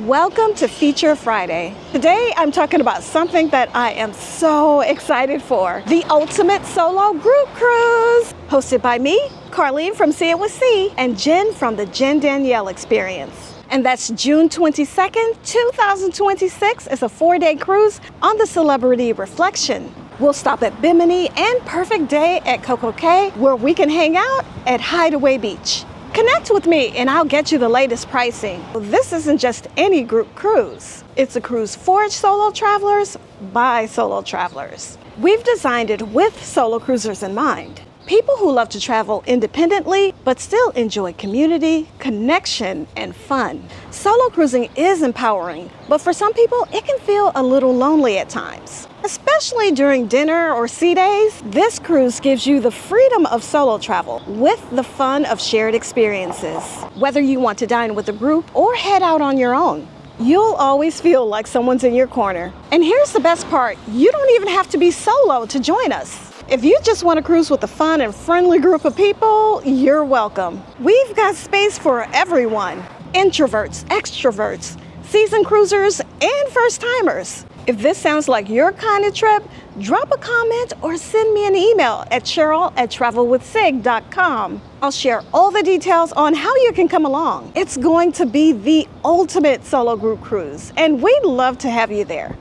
Welcome to Feature Friday. Today I'm talking about something that I am so excited for. The ultimate solo group cruise. Hosted by me, Carlene from See It With C, and Jen from the Jen Danielle Experience. And that's June 22nd, 2026. It's a 4-day cruise on the Celebrity Reflection. We'll stop at Bimini and Perfect Day at Coco Cay, where we can hang out at Hideaway Beach. Connect with me and I'll get you the latest pricing. This isn't just any group cruise. It's a cruise for solo travelers by solo travelers. We've designed it with solo cruisers in mind. People who love to travel independently but still enjoy community, connection, and fun. Solo cruising is empowering, but for some people it can feel a little lonely at times. Especially during dinner or sea days, this cruise gives you the freedom of solo travel with the fun of shared experiences. Whether you want to dine with a group or head out on your own, you'll always feel like someone's in your corner. And here's the best part, you don't even have to be solo to join us. If you just want to cruise with a fun and friendly group of people, you're welcome. We've got space for everyone. Introverts, extroverts, seasoned cruisers, and first-timers. If this sounds like your kind of trip, drop a comment or send me an email at cheryl@travelwithsig.com. I'll share all the details on how you can come along. It's going to be the ultimate solo group cruise, and we'd love to have you there.